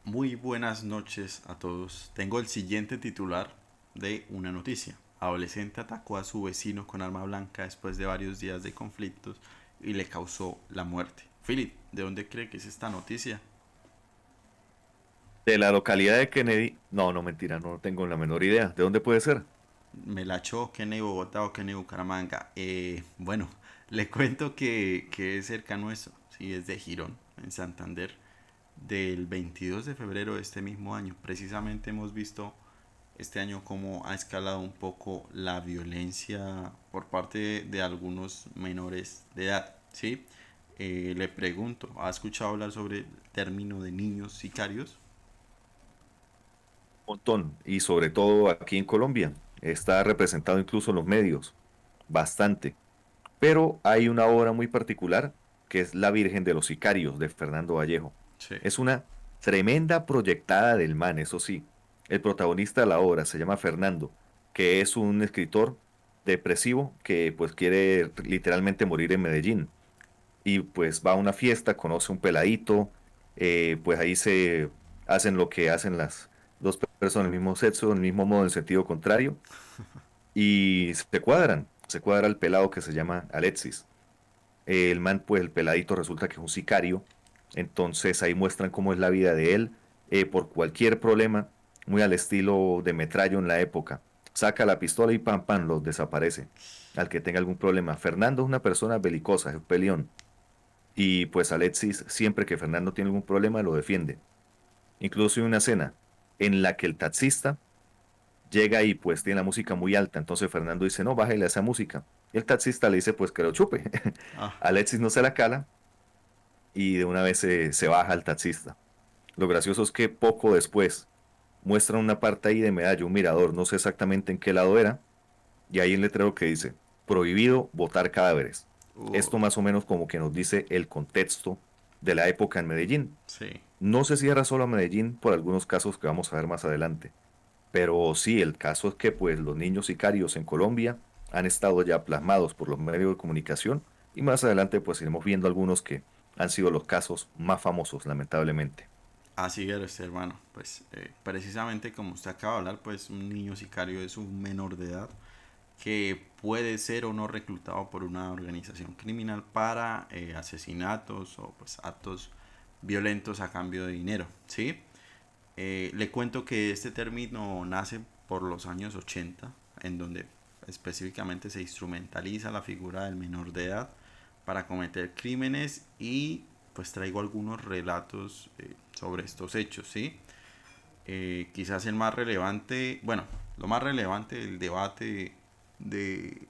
Muy buenas noches a todos. Tengo el siguiente titular de una noticia. Adolescente atacó a su vecino con arma blanca después de varios días de conflictos y le causó la muerte. Philip, ¿de dónde cree que es esta noticia? De la localidad de Kennedy, no, no mentira, no tengo la menor idea. ¿De dónde puede ser? Me la echó Kennedy Bogotá o Kennedy Bucaramanga. Bueno, le cuento que es cerca nuestro. Sí, es de Girón, en Santander. Del 22 de febrero de este mismo año. Precisamente hemos visto este año cómo ha escalado un poco la violencia por parte de algunos menores de edad, ¿sí? Le pregunto, ¿ha escuchado hablar sobre el término de niños sicarios? Un montón. Y sobre todo aquí en Colombia. Está representado incluso en los medios. Bastante. Pero hay una obra muy particular que es La Virgen de los Sicarios de Fernando Vallejo. Sí. Es una tremenda proyectada del man, eso sí. El protagonista de la obra se llama Fernando, que es un escritor depresivo que pues quiere literalmente morir en Medellín. Y pues va a una fiesta, conoce un peladito, pues ahí se hacen lo que hacen las dos personas del mismo sexo, del mismo modo, en sentido contrario, y se cuadra el pelado que se llama Alexis. El man, pues el peladito resulta que es un sicario, entonces ahí muestran cómo es la vida de él, por cualquier problema, muy al estilo de Metrallo en la época. Saca la pistola y pam, pam, los desaparece. Al que tenga algún problema. Fernando es una persona belicosa, es un peleón. Y pues Alexis, siempre que Fernando tiene algún problema, lo defiende. Incluso hay una escena en la que el taxista llega y pues tiene la música muy alta. Entonces Fernando dice, no, bájale a esa música. Y el taxista le dice, pues que lo chupe. Ah, Alexis no se la cala y de una vez se baja el taxista. Lo gracioso es que poco después muestran una parte ahí de medallo, un mirador, no sé exactamente en qué lado era, y hay un letrero que dice, prohibido botar cadáveres. Esto uy, más o menos como que nos dice el contexto de la época en Medellín. sí. No se cierra solo a Medellín por algunos casos que vamos a ver más adelante, pero sí, el caso es que pues los niños sicarios en Colombia han estado ya plasmados por los medios de comunicación y más adelante pues iremos viendo algunos que han sido los casos más famosos, lamentablemente. Así es, hermano. Pues precisamente como usted acaba de hablar, pues un niño sicario es un menor de edad que puede ser o no reclutado por una organización criminal para asesinatos o pues actos violentos a cambio de dinero, ¿sí? Le cuento que este término nace por los años 80, en donde específicamente se instrumentaliza la figura del menor de edad para cometer crímenes y pues traigo algunos relatos sobre estos hechos, ¿sí? Quizás el más relevante, bueno, lo más relevante del debate de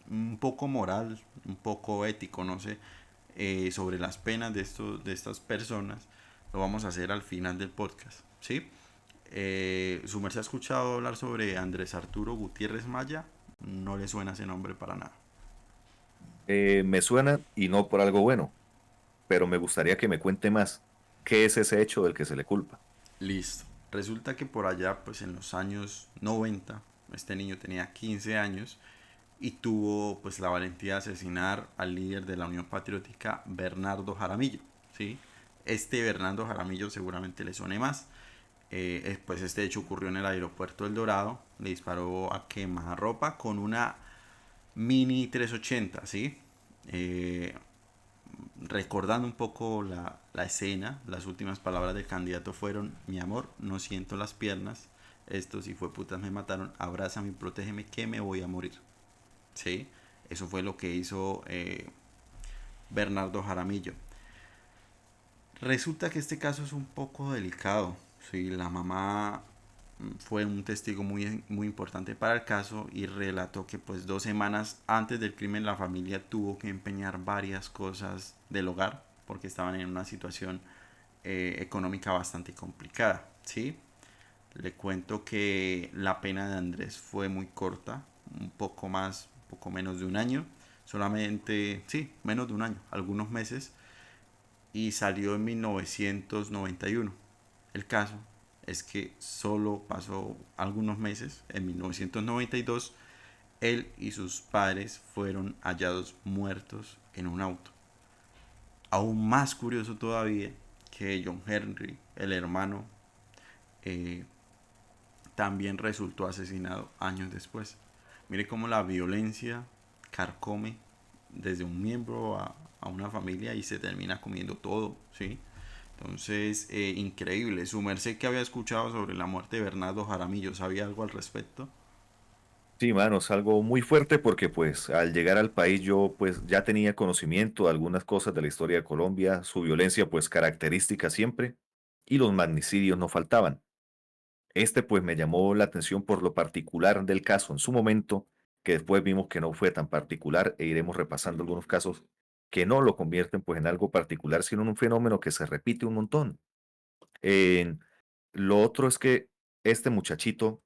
un poco moral, un poco ético, no sé, sobre las penas de estas personas, lo vamos a hacer al final del podcast, ¿sí? ¿Su merced ha escuchado hablar sobre Andrés Arturo Gutiérrez Maya? No le suena ese nombre para nada. Me suena y no por algo bueno, pero me gustaría que me cuente más. ¿Qué es ese hecho del que se le culpa? Listo. Resulta que por allá, pues en los años 90, este niño tenía 15 años y tuvo pues la valentía de asesinar al líder de la Unión Patriótica, Bernardo Jaramillo, ¿sí? Este Bernardo Jaramillo seguramente le suene más. Pues este hecho ocurrió en el aeropuerto del Dorado. Le disparó a quemarropa con una Mini 380, ¿sí? Eh, Recordando un poco la escena, las últimas palabras del candidato fueron: mi amor, no siento las piernas, estos putas me mataron, abrázame y protégeme que me voy a morir. ¿Sí? Eso fue lo que hizo Bernardo Jaramillo. Resulta que este caso es un poco delicado. ¿Sí? La mamá fue un testigo muy importante para el caso y relató que pues 2 semanas antes del crimen la familia tuvo que empeñar varias cosas del hogar porque estaban en una situación económica bastante complicada, ¿sí? Le cuento que la pena de Andrés fue muy corta, un poco más, un poco menos de un año, solamente, sí, menos de un año, algunos meses, y salió en 1991. El caso es que solo pasó algunos meses, en 1992, él y sus padres fueron hallados muertos en un auto. Aún más curioso todavía que John Henry, el hermano, eh, también resultó asesinado años después. Mire cómo la violencia carcome desde un miembro a una familia y se termina comiendo todo, ¿sí? Entonces, increíble. Su merced que había escuchado sobre la muerte de Bernardo Jaramillo, ¿sabía algo al respecto? Sí, mano, es algo muy fuerte porque pues al llegar al país yo pues ya tenía conocimiento de algunas cosas de la historia de Colombia, su violencia pues característica siempre y los magnicidios no faltaban. Este pues me llamó la atención por lo particular del caso en su momento, que después vimos que no fue tan particular e iremos repasando algunos casos que no lo convierten pues en algo particular, sino en un fenómeno que se repite un montón. En- lo otro es que este muchachito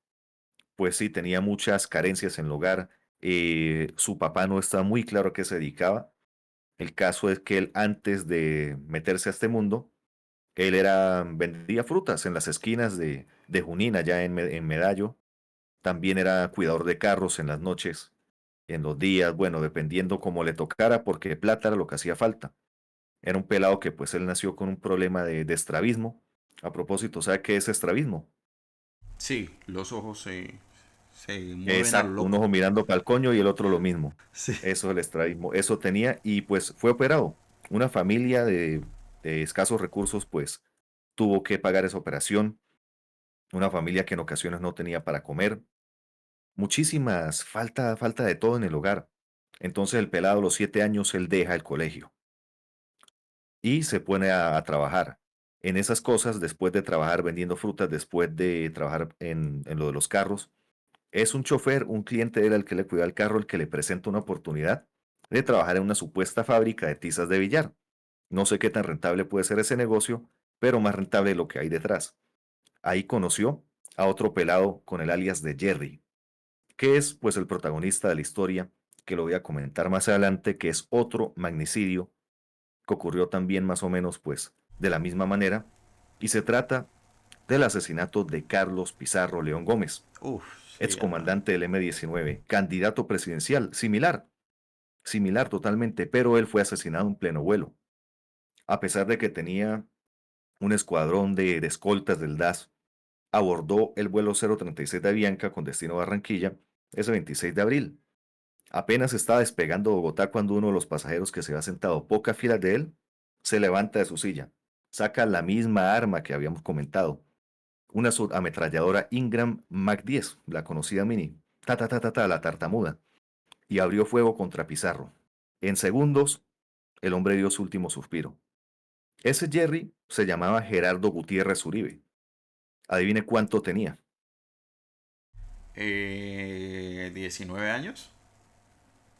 pues sí tenía muchas carencias en el hogar, su papá no estaba muy claro a qué se dedicaba. El caso es que él antes de meterse a este mundo, él vendía frutas en las esquinas de Junín, allá en Medallo. También era cuidador de carros en las noches, en los días, bueno, dependiendo cómo le tocara, porque plata era lo que hacía falta. Era un pelado que pues él nació con un problema de estrabismo. A propósito, ¿sabe qué es estrabismo? Sí, los ojos se mueven a lo Exacto, un loco. ojo mirando para el coño y el otro lo mismo. Sí. Eso es el estrabismo. Eso tenía y pues fue operado. Una familia de escasos recursos pues tuvo que pagar esa operación. Una familia que en ocasiones no tenía para comer. Muchísimas, falta de todo en el hogar. Entonces el pelado a los 7 años, él deja el colegio y se pone a trabajar. En esas cosas, después de trabajar vendiendo frutas, después de trabajar en lo de los carros, es un chofer, un cliente de él al que le cuida el carro, el que le presenta una oportunidad de trabajar en una supuesta fábrica de tizas de billar. No sé qué tan rentable puede ser ese negocio, pero más rentable lo que hay detrás. Ahí conoció a otro pelado con el alias de Jerry, que es pues el protagonista de la historia, que lo voy a comentar más adelante, que es otro magnicidio que ocurrió también más o menos pues de la misma manera, y se trata del asesinato de Carlos Pizarro León Gómez, Uf, sí, hermano. excomandante del M-19, candidato presidencial, similar totalmente, pero él fue asesinado en pleno vuelo, a pesar de que tenía un escuadrón de escoltas del DAS, abordó el vuelo 036 de Avianca con destino a Barranquilla ese 26 de abril. Apenas estaba despegando Bogotá cuando uno de los pasajeros que se había sentado pocas filas de él se levanta de su silla, saca la misma arma que habíamos comentado, una subametralladora Ingram Mac 10, la conocida Mini, la tartamuda, y abrió fuego contra Pizarro. En segundos, el hombre dio su último suspiro. Ese Jerry se llamaba Gerardo Gutiérrez Uribe. Adivine cuánto tenía. 19 años.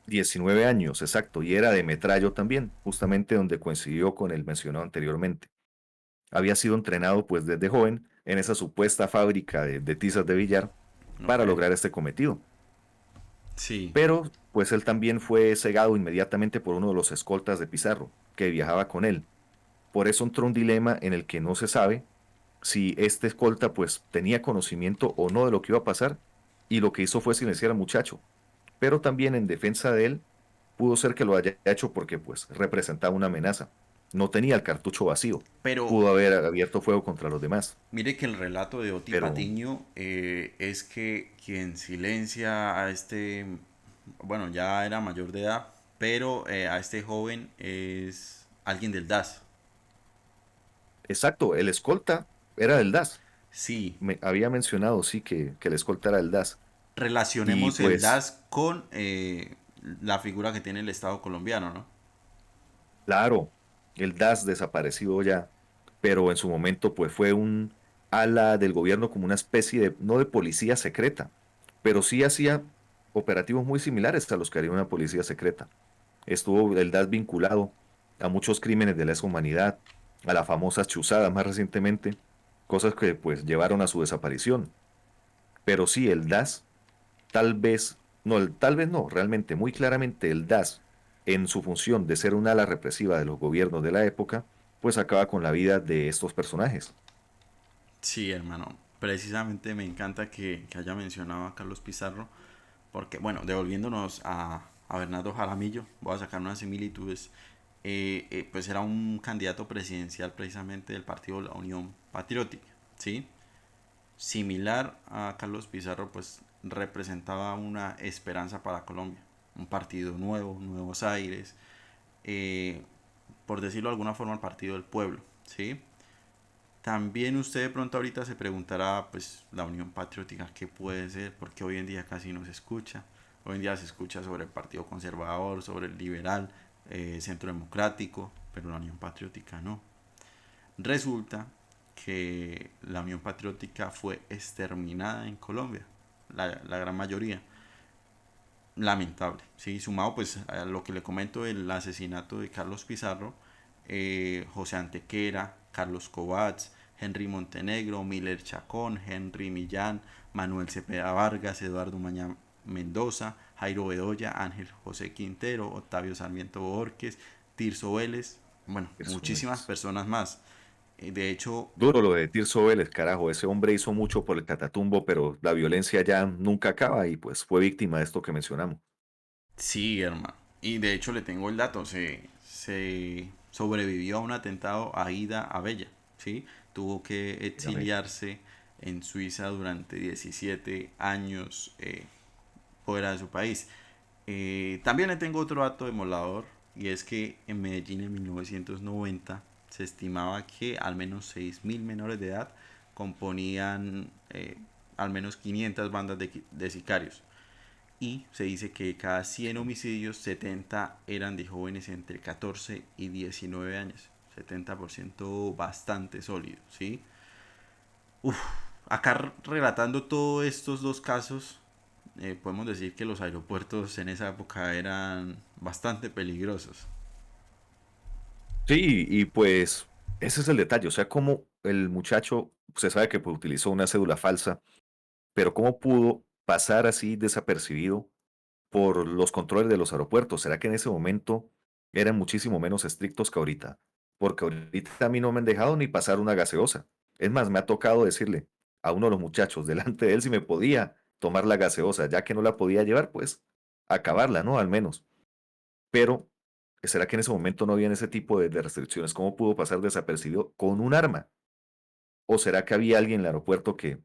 19 años, exacto, y era de Metrallo también, justamente donde coincidió con el mencionado anteriormente. Había sido entrenado pues desde joven en esa supuesta fábrica de tizas de billar Ok. para lograr este cometido. Sí. Pero pues él también fue cegado inmediatamente por uno de los escoltas de Pizarro, que viajaba con él. Por eso entró un dilema en el que no se sabe si este escolta pues tenía conocimiento o no de lo que iba a pasar, y lo que hizo fue silenciar al muchacho. Pero también en defensa de él, pudo ser que lo haya hecho porque pues representaba una amenaza. No tenía el cartucho vacío. Pero Pudo haber abierto fuego contra los demás. mire que el relato de Oti Pero Patiño es que quien silencia a este, bueno, ya era mayor de edad, pero a este joven es alguien del DAS. exacto, el escolta era del DAS. Sí, Me había mencionado, sí, que el escolta era del DAS. Y relacionemos el pues, DAS con la figura que tiene el Estado colombiano, ¿no? claro, el DAS desaparecido ya, pero en su momento pues fue un ala del gobierno como una especie de, no de policía secreta, pero sí hacía operativos muy similares a los que haría una policía secreta. Estuvo el DAS vinculado a muchos crímenes de lesa humanidad, a la famosa chuzada más recientemente, cosas que pues llevaron a su desaparición. Pero sí, el DAS, tal vez no, realmente, muy claramente el DAS, en su función de ser un ala represiva de los gobiernos de la época, pues acaba con la vida de estos personajes. Sí, hermano. Precisamente me encanta que haya mencionado a Carlos Pizarro, porque, bueno, devolviéndonos a Bernardo Jaramillo, voy a sacar unas similitudes. pues era un candidato presidencial precisamente del partido La Unión Patriótica, ¿sí? Similar a Carlos Pizarro, pues representaba una esperanza para Colombia, un partido nuevo, nuevos aires, eh, por decirlo de alguna forma, el partido del pueblo, ¿sí? También usted de pronto ahorita se preguntará, pues, la Unión Patriótica, ¿qué puede ser? Porque hoy en día casi no se escucha. Hoy en día se escucha sobre el Partido Conservador, sobre el Liberal, Centro Democrático, pero la Unión Patriótica no. Resulta que la Unión Patriótica fue exterminada en Colombia, la gran mayoría. Lamentable, sí, sumado pues a lo que le comento del asesinato de Carlos Pizarro, José Antequera, Carlos Covats, Henry Montenegro, Miller Chacón, Henry Millán, Manuel Cepeda Vargas, Eduardo Mañán Mendoza, Jairo Bedoya, Ángel José Quintero, Octavio Sarmiento Borges, Tirso Vélez, bueno, Eso muchísimas es. personas más. De hecho, Duro lo de Tirso Vélez, carajo. Ese hombre hizo mucho por el Catatumbo, pero la violencia ya nunca acaba y pues fue víctima de esto que mencionamos. sí, hermano. Y de hecho le tengo el dato. Se sobrevivió a un atentado a Ida Abella. ¿Sí? Tuvo que Dígame. exiliarse en Suiza durante 17 años fuera de su país. También le tengo otro dato demoledor. Y es que en Medellín en 1990 se estimaba que al menos 6.000 menores de edad componían al menos 500 bandas de sicarios y se dice que cada 100 homicidios, 70 eran de jóvenes entre 14 y 19 años. 70% bastante sólido, ¿sí? Uf, acá relatando todos estos dos casos, podemos decir que los aeropuertos en esa época eran bastante peligrosos. Sí, y pues ese es el detalle. O sea, como el muchacho, se sabe que pues, utilizó una cédula falsa, pero cómo pudo pasar así desapercibido por los controles de los aeropuertos. ¿Será que en ese momento eran muchísimo menos estrictos que ahorita? Porque ahorita a mí no me han dejado ni pasar una gaseosa. Es más, me ha tocado decirle a uno de los muchachos delante de él si me podía tomar la gaseosa, ya que no la podía llevar, pues acabarla, ¿no? Al menos. Pero, ¿será que en ese momento no habían ese tipo de restricciones? ¿Cómo pudo pasar desapercibido con un arma? ¿O será que había alguien en el aeropuerto que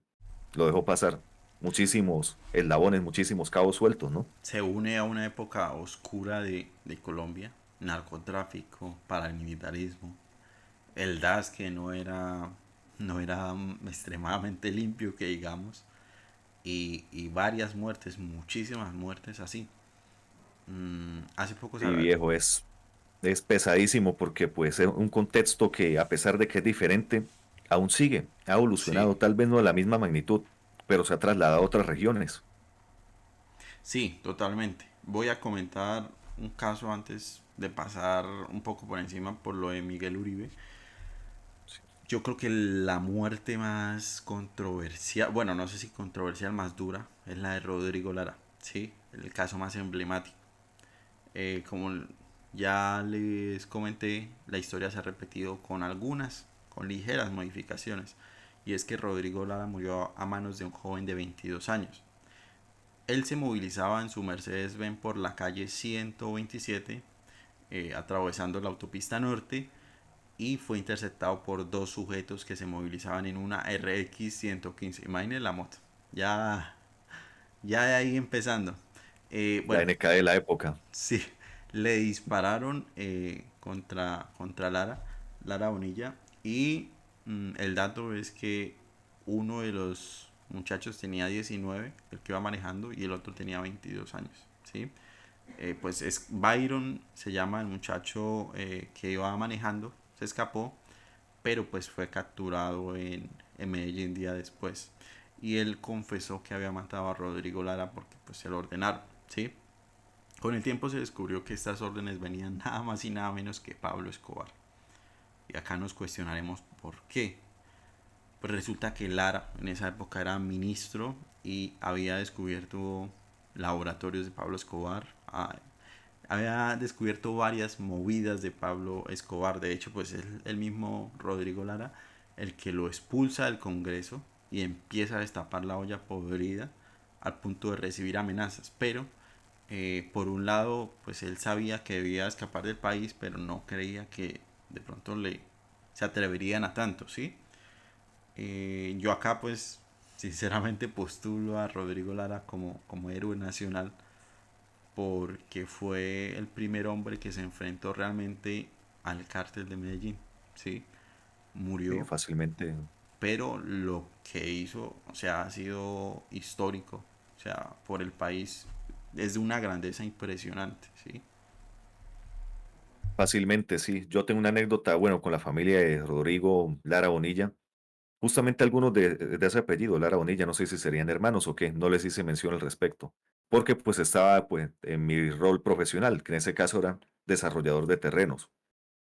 lo dejó pasar? Muchísimos eslabones, muchísimos cabos sueltos, ¿no? Se une a una época oscura de Colombia, narcotráfico, paramilitarismo, el DAS que no era extremadamente limpio que digamos, y varias muertes, muchísimas muertes así. Hace poco Sí, viejo, es pesadísimo porque pues es un contexto que a pesar de que es diferente, aún sigue, ha sí, evolucionado, tal vez no de la misma magnitud, pero se ha trasladado a otras regiones. sí, totalmente. Voy a comentar un caso antes de pasar un poco por encima por lo de Miguel Uribe. Sí, Yo creo que la muerte más controversial, bueno, no sé si controversial, más dura, es la de Rodrigo Lara, ¿sí? El caso más emblemático. Como ya les comenté, la historia se ha repetido con ligeras modificaciones. Y es que Rodrigo Lara murió a manos de un joven de 22 años. Él se movilizaba en su Mercedes-Benz por la calle 127, atravesando la autopista norte, y fue interceptado por dos sujetos que se movilizaban en una RX 115. Imaginen la moto. Ya, ya de ahí empezando. la Bueno, NK de la época. sí, le dispararon contra Lara Bonilla. Y el dato es que uno de los muchachos tenía 19, el que iba manejando, y el otro tenía 22 años. ¿Sí? Pues es Byron, se llama el muchacho que iba manejando, se escapó, pero pues fue capturado en Medellín día después. Y él confesó que había matado a Rodrigo Lara porque pues se lo ordenaron, ¿sí? Con el tiempo se descubrió que estas órdenes venían nada más y nada menos que Pablo Escobar. Y acá nos cuestionaremos por qué. Pues resulta que Lara en esa época era ministro y había descubierto laboratorios de Pablo Escobar. Había descubierto varias movidas de Pablo Escobar. De hecho, pues es el mismo Rodrigo Lara el que lo expulsa del Congreso y empieza a destapar la olla podrida al punto de recibir amenazas. Pero Por un lado, pues él sabía que debía escapar del país, pero no creía que de pronto le se atreverían a tanto, ¿sí? Yo acá pues sinceramente postulo a Rodrigo Lara como héroe nacional porque fue el primer hombre que se enfrentó realmente al cártel de Medellín, ¿sí? Murió, Fácilmente. pero lo que hizo, o sea, ha sido histórico, o sea, por el país es de una grandeza impresionante, ¿sí? Fácilmente, sí. Yo tengo una anécdota, bueno, con la familia de Rodrigo Lara Bonilla. Justamente algunos de ese apellido, Lara Bonilla, no sé si serían hermanos o qué, no les hice mención al respecto, porque pues estaba pues en mi rol profesional, que en ese caso era desarrollador de terrenos.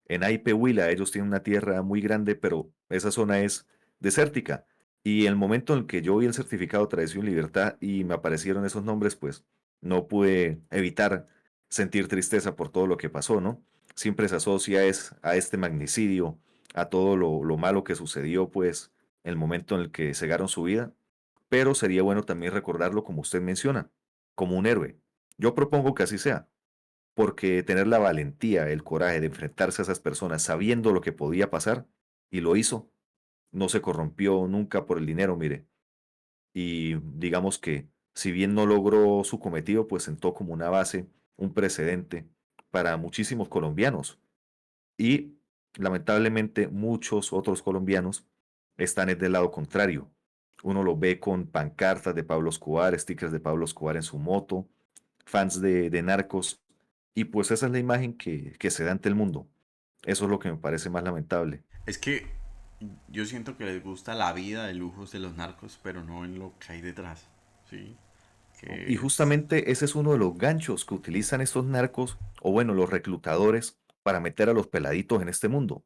En Aipe, Huila, ellos tienen una tierra muy grande, pero esa zona es desértica. Y el momento en el que yo vi el certificado de Tradición y Libertad y me aparecieron esos nombres, pues no pude evitar sentir tristeza por todo lo que pasó, ¿no? Siempre se asocia a este magnicidio, a todo lo malo que sucedió, pues, en el momento en el que cegaron su vida. Pero sería bueno también recordarlo, como usted menciona, como un héroe. Yo propongo que así sea, porque tener la valentía, el coraje de enfrentarse a esas personas sabiendo lo que podía pasar, y lo hizo, no se corrompió nunca por el dinero, mire, y digamos que si bien no logró su cometido, pues sentó como una base, un precedente para muchísimos colombianos, y lamentablemente muchos otros colombianos están del lado contrario. Uno lo ve con pancartas de Pablo Escobar, stickers de Pablo Escobar en su moto, fans de narcos, y pues esa es la imagen que se da ante el mundo. Eso es lo que me parece más lamentable. Es que yo siento que les gusta la vida de lujos de los narcos, pero no en lo que hay detrás, ¿sí? ¿No? Y Que es, justamente ese es uno de los ganchos que utilizan estos narcos, o bueno, los reclutadores, para meter a los peladitos en este mundo.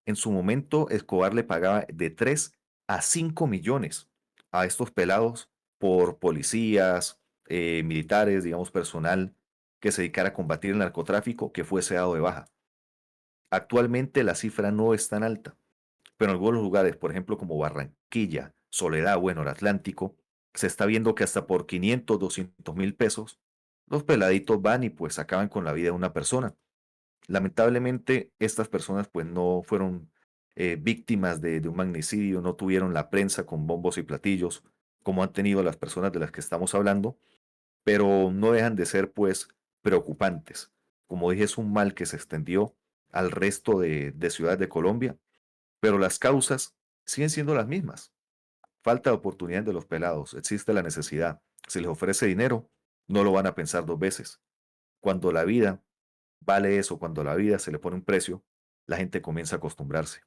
En su momento, Escobar le pagaba de 3 a 5 millones a estos pelados por policías, militares, digamos, personal que se dedicara a combatir el narcotráfico que fuese dado de baja. Actualmente la cifra no es tan alta, pero en algunos lugares, por ejemplo, como Barranquilla, Soledad, bueno, el Atlántico, se está viendo que hasta por 500, 200.000 pesos, los peladitos van y pues acaban con la vida de una persona. Lamentablemente, estas personas pues no fueron víctimas de un magnicidio, no tuvieron la prensa con bombos y platillos, como han tenido las personas de las que estamos hablando, pero no dejan de ser pues preocupantes. Como dije, es un mal que se extendió al resto de ciudades de Colombia, pero las causas siguen siendo las mismas. Falta de oportunidad de los pelados, existe la necesidad. Si les ofrece dinero, no lo van a pensar dos veces. Cuando la vida vale eso, cuando la vida se le pone un precio, la gente comienza a acostumbrarse.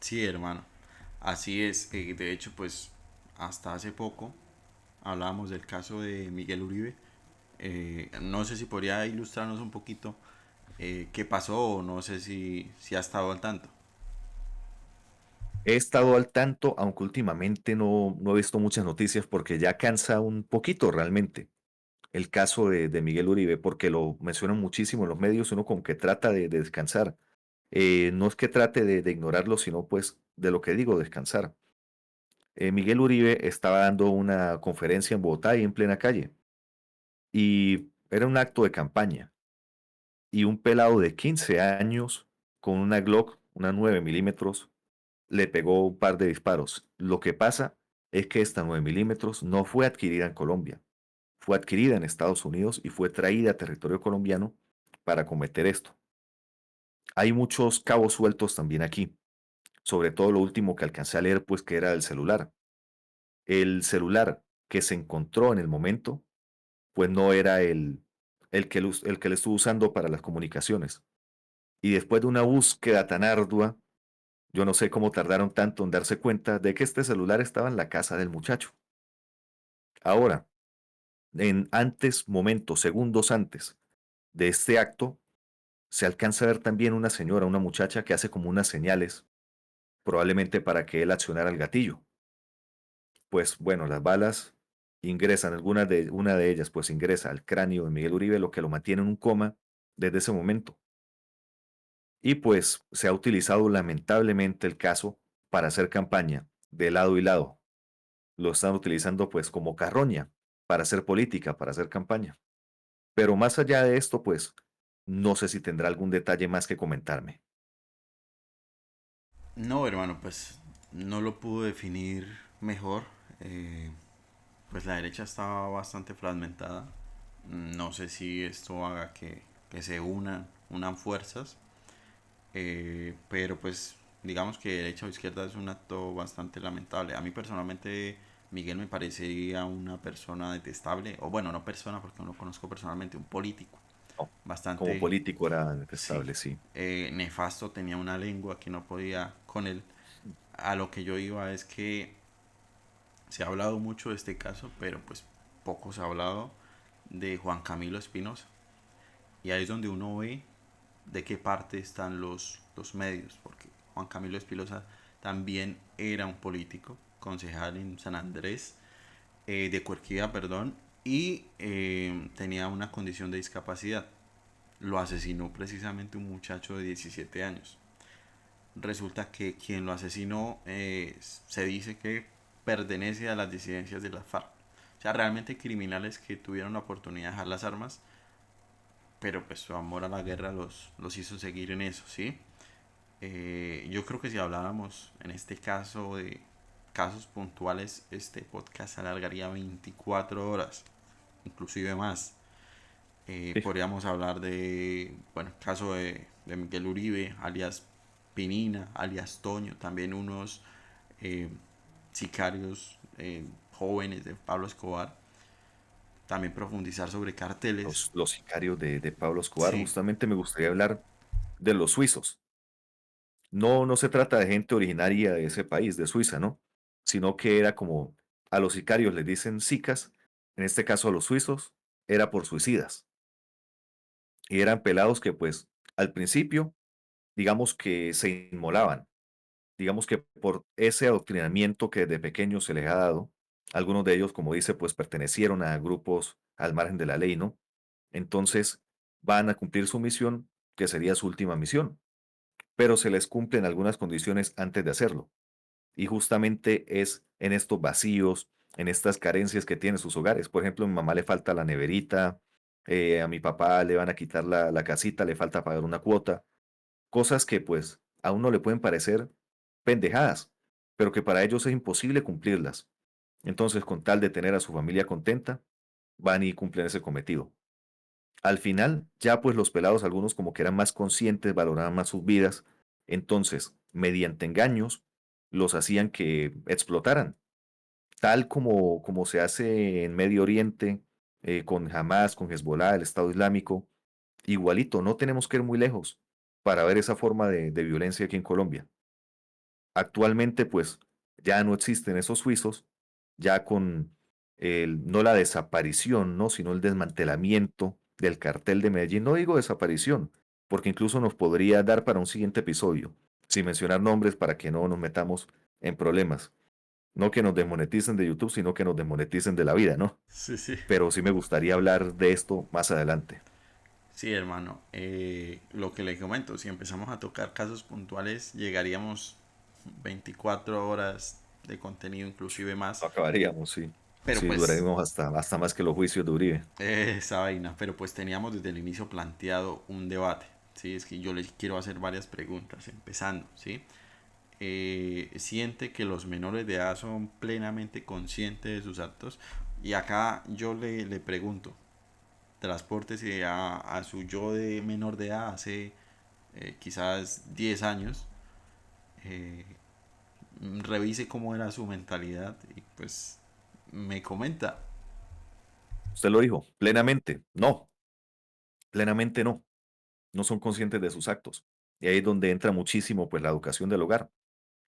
sí, hermano. Así es. De hecho, pues hasta hace poco hablábamos del caso de Miguel Uribe. No sé si podría ilustrarnos un poquito qué pasó o no sé si ha estado al tanto. He estado al tanto, aunque últimamente no he visto muchas noticias porque ya cansa un poquito realmente el caso de Miguel Uribe, porque lo mencionan muchísimo en los medios, uno como que trata de descansar. No es que trate de ignorarlo, sino pues de lo que digo, descansar. Miguel Uribe estaba dando una conferencia en Bogotá y en plena calle, y era un acto de campaña, y un pelado de 15 años con una Glock, una 9 milímetros, le pegó un par de disparos. Lo que pasa es que esta 9 milímetros no fue adquirida en Colombia, fue adquirida en Estados Unidos y fue traída a territorio colombiano para cometer esto. Hay muchos cabos sueltos también aquí, sobre todo lo último que alcancé a leer, pues que era el celular. El celular que se encontró en el momento, pues no era el que le estuvo usando para las comunicaciones. Y después de una búsqueda tan ardua, yo no sé cómo tardaron tanto en darse cuenta de que este celular estaba en la casa del muchacho. Ahora, en antes, momentos, segundos antes de este acto, se alcanza a ver también una señora, una muchacha que hace como unas señales, probablemente para que él accionara el gatillo. Pues bueno, las balas ingresan, una de ellas pues ingresa al cráneo de Miguel Uribe, lo que lo mantiene en un coma desde ese momento. Y pues se ha utilizado lamentablemente el caso para hacer campaña de lado y lado. Lo están utilizando pues como carroña. para hacer política, para hacer campaña. Pero más allá de esto, pues, no sé si tendrá algún detalle más que comentarme. No, hermano, pues no lo pude definir mejor. Eh, pues la derecha estaba bastante fragmentada. No sé si esto haga que se unan fuerzas. Pero pues digamos que derecha o izquierda es un acto bastante lamentable. A mí personalmente Miguel me parecía una persona detestable, o bueno, no persona porque no lo conozco personalmente, un político No, como bastante, político era sí, detestable, sí. nefasto, tenía una lengua que no podía con él. A lo que yo iba es que se ha hablado mucho de este caso, pero pues poco se ha hablado de Juan Camilo Espinosa. Y ahí es donde uno ve de qué parte están los medios, porque Juan Camilo Espinosa también era un político, concejal en San Andrés, de Cuerquía, perdón, y tenía una condición de discapacidad. Lo asesinó precisamente un muchacho de 17 años. Resulta que quien lo asesinó se dice que pertenece a las disidencias de la FARC. O sea, realmente criminales que tuvieron la oportunidad de dejar las armas, pero pues su amor a la guerra los hizo seguir en eso, ¿sí? Yo creo que si habláramos en este caso de casos puntuales, este podcast alargaría 24 horas, inclusive más. Sí. Podríamos hablar de, bueno, el caso de Miguel Uribe, alias Pinina, alias Toño, también unos eh, sicarios jóvenes de Pablo Escobar. También profundizar sobre carteles. Los sicarios de Pablo Escobar, Sí, justamente me gustaría hablar de los suizos. No, no se trata de gente originaria de ese país, de Suiza, ¿no? Sino que era como a los sicarios les dicen sicas, en este caso a los suizos, era por suicidas. Y eran pelados que pues al principio, digamos que se inmolaban, digamos que por ese adoctrinamiento que desde pequeños se les ha dado, algunos de ellos, como dice, pues pertenecieron a grupos al margen de la ley, ¿no? Entonces van a cumplir su misión, que sería su última misión, pero se les cumplen algunas condiciones antes de hacerlo. Y justamente es en estos vacíos, en estas carencias que tienen sus hogares. Por ejemplo, a mi mamá le falta la neverita, a mi papá le van a quitar la casita, le falta pagar una cuota. Cosas que pues a uno le pueden parecer pendejadas, pero que para ellos es imposible cumplirlas. Entonces, con tal de tener a su familia contenta, van y cumplen ese cometido. Al final, ya pues los pelados, algunos como que eran más conscientes, valoraban más sus vidas, entonces, mediante engaños, los hacían que explotaran, tal como se hace en Medio Oriente, con Hamas, con Hezbollah, el Estado Islámico, igualito, no tenemos que ir muy lejos para ver esa forma de violencia aquí en Colombia. Actualmente, pues, ya no existen esos suizos, ya con no la desaparición, ¿no? Sino el desmantelamiento del cartel de Medellín. No digo desaparición, porque incluso nos podría dar para un siguiente episodio, sin mencionar nombres para que no nos metamos en problemas. No que nos desmoneticen de YouTube, sino que nos desmoneticen de la vida, ¿no? sí, sí. Pero sí me gustaría hablar de esto más adelante. Sí, hermano. Lo que le comento, si empezamos a tocar casos puntuales, llegaríamos 24 horas de contenido, inclusive más. No acabaríamos, sí. Pero Sí, pues, duraríamos hasta más que los juicios de Uribe. esa vaina. Pero pues teníamos desde el inicio planteado un debate. Sí, es que yo les quiero hacer varias preguntas, empezando, ¿sí? Siente que los menores de edad son plenamente conscientes de sus actos. Y acá yo le pregunto, transporte a su yo de menor de edad hace quizás 10 años, eh, revise cómo era su mentalidad y pues me comenta. Usted lo dijo, plenamente. No, plenamente no. No son conscientes de sus actos. Y ahí es donde entra muchísimo pues la educación del hogar,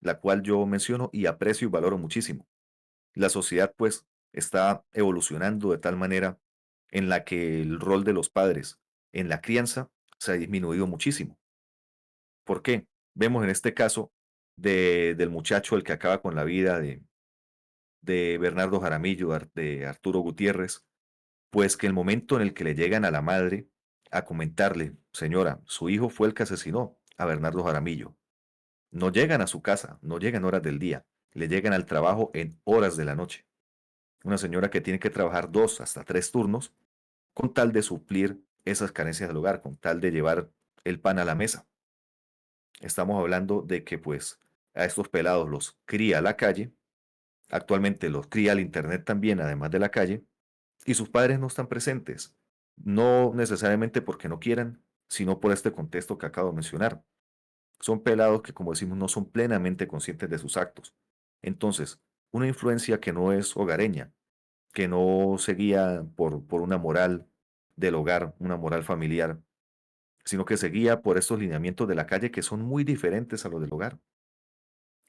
la cual yo menciono y aprecio y valoro muchísimo. La sociedad pues está evolucionando de tal manera en la que el rol de los padres en la crianza se ha disminuido muchísimo. ¿Por qué? Vemos en este caso del muchacho el que acaba con la vida de Bernardo Jaramillo, de Arturo Gutiérrez, pues que el momento en el que le llegan a la madre a comentarle, señora, su hijo fue el que asesinó a Bernardo Jaramillo. No llegan a su casa, no llegan horas del día, le llegan al trabajo en horas de la noche. Una señora que tiene que trabajar 2 hasta 3 turnos con tal de suplir esas carencias del hogar, con tal de llevar el pan a la mesa. Estamos hablando de que pues a estos pelados los cría la calle, actualmente los cría el internet también, además de la calle, y sus padres no están presentes, no necesariamente porque no quieran, sino por este contexto que acabo de mencionar. Son pelados que, como decimos, no son plenamente conscientes de sus actos. Entonces, una influencia que no es hogareña, que no se guía por una moral del hogar, una moral familiar, sino que se guía por estos lineamientos de la calle que son muy diferentes a los del hogar.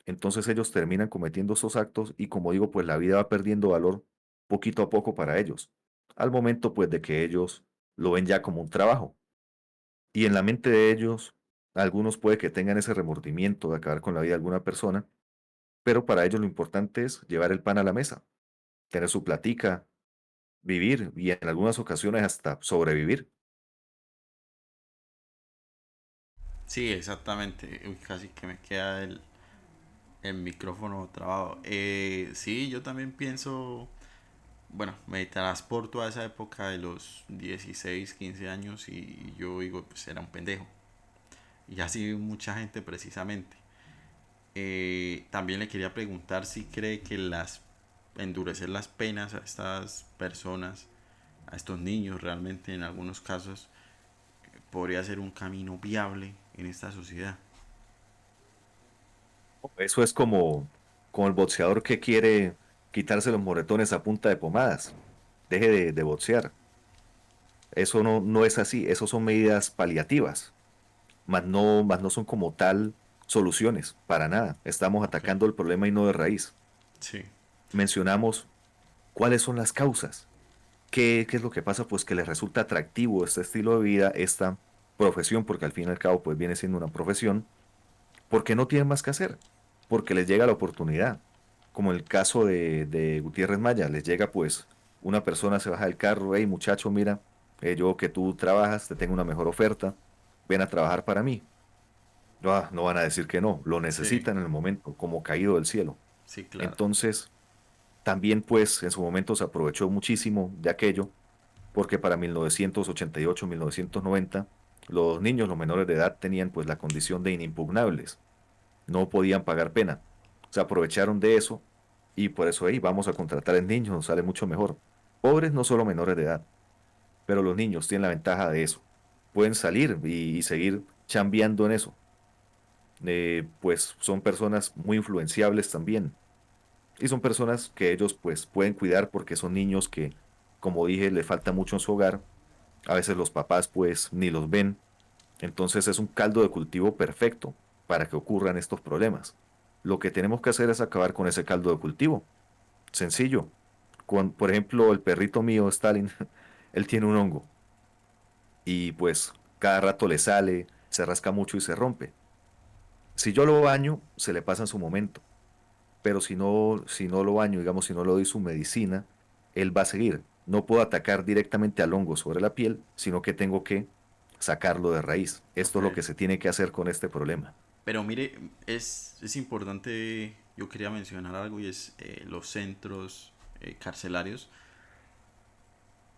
Entonces ellos terminan cometiendo esos actos y, como digo, pues la vida va perdiendo valor poquito a poco para ellos, al momento pues de que ellos lo ven ya como un trabajo. Y en la mente de ellos, algunos puede que tengan ese remordimiento de acabar con la vida de alguna persona, pero para ellos lo importante es llevar el pan a la mesa, tener su platica, vivir y en algunas ocasiones hasta sobrevivir. Sí, exactamente. Uy, casi que me queda el micrófono trabado. Sí, yo también pienso, bueno, me transporto a esa época de los 16 15 años y yo digo, pues era un pendejo. Y así mucha gente precisamente. También le quería preguntar si cree que endurecer las penas a estas personas, a estos niños realmente en algunos casos, podría ser un camino viable en esta sociedad. Eso es como el boxeador que quiere quitarse los moretones a punta de pomadas. Deje de boxear. Eso no es así, eso son medidas paliativas, más no son como tal soluciones, para nada. Estamos Ok, atacando el problema y no de raíz. sí, Mencionamos cuáles son las causas, qué es lo que pasa, pues que les resulta atractivo este estilo de vida, esta profesión, porque al fin y al cabo pues viene siendo una profesión, porque no tienen más que hacer, porque les llega la oportunidad, como el caso de Gutiérrez Maya, les llega pues una persona se baja del carro, hey muchacho, mira, yo que tú trabajas, te tengo una mejor oferta, ven a trabajar para mí. No, no van a decir que no, lo sí, necesitan en el momento, como caído del cielo. sí, claro. Entonces, también pues en su momento se aprovechó muchísimo de aquello, porque para 1988, 1990, los niños, los menores de edad, tenían pues la condición de inimpugnables, no podían pagar pena. Se aprovecharon de eso y por eso ahí vamos a contratar en niños, nos sale mucho mejor. Pobres no solo menores de edad, pero los niños tienen la ventaja de eso. Pueden salir y seguir chambeando en eso. Pues son personas muy influenciables también. Y son personas que ellos pues pueden cuidar porque son niños que, como dije, le falta mucho en su hogar. A veces los papás pues ni los ven. Entonces es un caldo de cultivo perfecto para que ocurran estos problemas. Lo que tenemos que hacer es acabar con ese caldo de cultivo. Sencillo. Por ejemplo, el perrito mío, Stalin, él tiene un hongo y pues cada rato le sale, se rasca mucho y se rompe. Si yo lo baño, se le pasa en su momento, pero si no lo baño, digamos, si no le doy su medicina, él va a seguir. No puedo atacar directamente al hongo sobre la piel, sino que tengo que sacarlo de raíz. Esto Ok. es lo que se tiene que hacer con este problema. Pero mire, es importante, yo quería mencionar algo y es los centros carcelarios,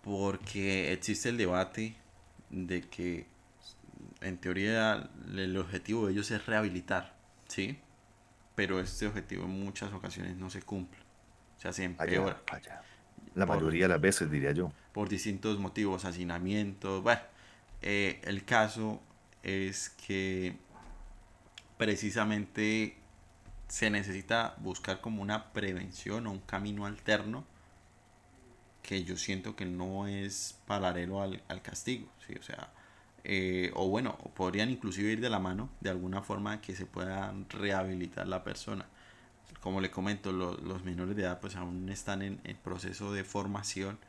porque existe el debate de que en teoría el objetivo de ellos es rehabilitar, ¿sí? Pero este objetivo en muchas ocasiones no se cumple, o sea, se Falla, empeora falla. La por, mayoría de las veces, diría yo. por distintos motivos, hacinamientos, bueno, el caso es que precisamente se necesita buscar como una prevención o un camino alterno que yo siento que no es paralelo al castigo, ¿sí? O sea, o bueno, podrían inclusive ir de la mano de alguna forma que se pueda rehabilitar la persona. Como le comento, los menores de edad pues aún están en proceso de formación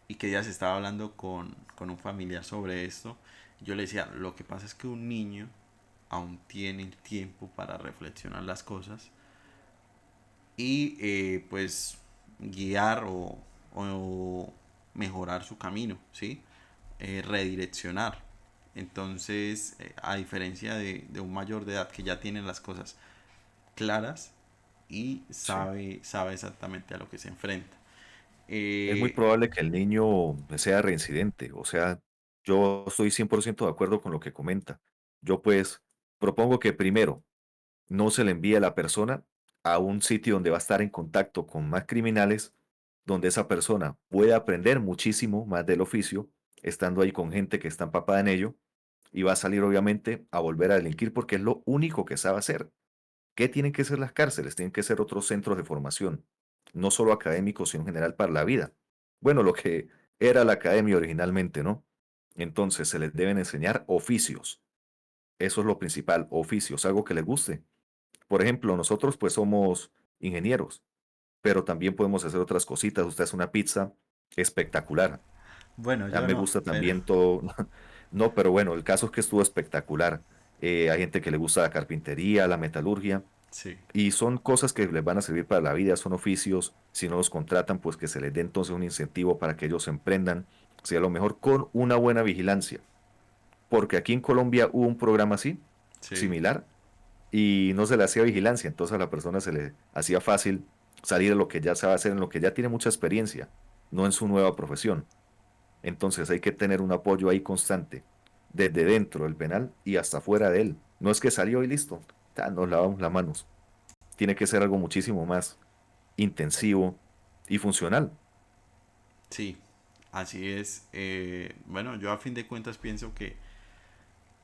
y que ya se estaba hablando con un familiar sobre esto. Yo le decía, lo que pasa es que un niño aún tiene tiempo para reflexionar las cosas y pues guiar o mejorar su camino, ¿sí? Redireccionar. Entonces, a diferencia de un mayor de edad que ya tiene las cosas claras y Sí. sabe exactamente a lo que se enfrenta. Es muy Eh, probable que el niño sea reincidente, o sea, yo estoy 100% de acuerdo con lo que comenta. Yo pues propongo que primero no se le envíe a la persona a un sitio donde va a estar en contacto con más criminales, donde esa persona puede aprender muchísimo más del oficio, estando ahí con gente que está empapada en ello, y va a salir obviamente a volver a delinquir porque es lo único que sabe hacer. ¿Qué tienen que ser las cárceles? Tienen que ser otros centros de formación, no solo académicos, sino en general para la vida. Bueno, lo que era la academia originalmente, ¿no? Entonces se les deben enseñar oficios. Eso es lo principal, oficios, algo que les guste. Por ejemplo, nosotros pues somos ingenieros, pero también podemos hacer otras cositas. Usted hace una pizza espectacular. bueno, A mí yo me no, gusta pero también todo. No, pero bueno, el caso es que estuvo espectacular. Hay gente que le gusta la carpintería, la metalurgia. sí. Y son cosas que les van a servir para la vida, son oficios. Si no los contratan, pues que se les dé entonces un incentivo para que ellos emprendan, sea lo mejor con una buena vigilancia. Porque aquí en Colombia hubo un programa así, Sí, similar, y no se le hacía vigilancia, entonces a la persona se le hacía fácil salir de lo que ya sabe hacer, en lo que ya tiene mucha experiencia, no en su nueva profesión. Entonces hay que tener un apoyo ahí constante, desde dentro del penal y hasta fuera de él. No es que salió y listo, ya nos lavamos las manos. Tiene que ser algo muchísimo más intensivo y funcional. sí, así es. Bueno, yo a fin de cuentas pienso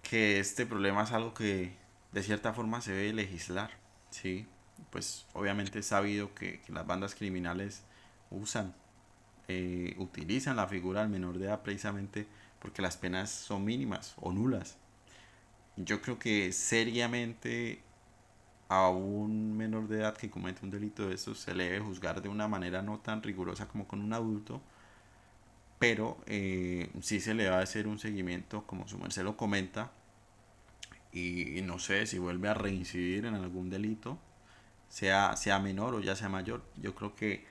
que este problema es algo que de cierta forma se debe legislar, ¿sí? Pues obviamente es sabido que las bandas criminales usan, utilizan la figura del menor de edad precisamente porque las penas son mínimas o nulas. Yo creo que seriamente a un menor de edad que comete un delito de estos se le debe juzgar de una manera no tan rigurosa como con un adulto, pero sí se le va a hacer un seguimiento como su merced lo comenta y no sé si vuelve a reincidir en algún delito, sea menor o ya sea mayor. Yo creo que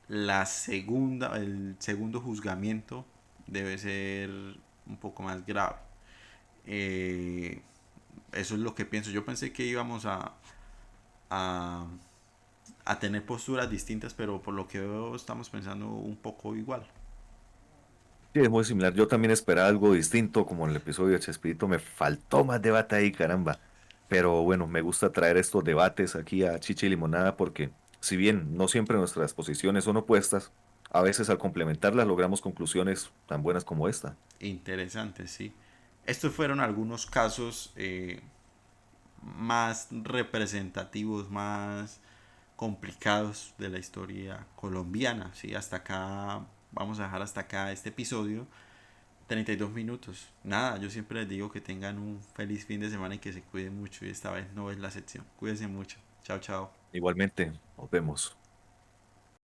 el segundo juzgamiento debe ser un poco más grave. Eh, Eso es lo que pienso. Yo pensé que íbamos a, a tener posturas distintas, pero por lo que veo estamos pensando un poco igual. Sí, es muy similar. Yo también esperaba algo distinto, como en el episodio de Chespirito. Me faltó más debate ahí, caramba. Pero bueno, me gusta traer estos debates aquí a Chicha y Limonada porque, si bien no siempre nuestras posiciones son opuestas, a veces al complementarlas logramos conclusiones tan buenas como esta. Interesante, sí. Estos fueron algunos casos más representativos, más complicados de la historia colombiana. ¿Sí? Hasta acá, vamos a dejar hasta acá este episodio. 32 minutos. Nada, yo siempre les digo que tengan un feliz fin de semana y que se cuiden mucho. Y esta vez no es la excepción. Cuídense mucho. Chao, chao. Igualmente, nos vemos.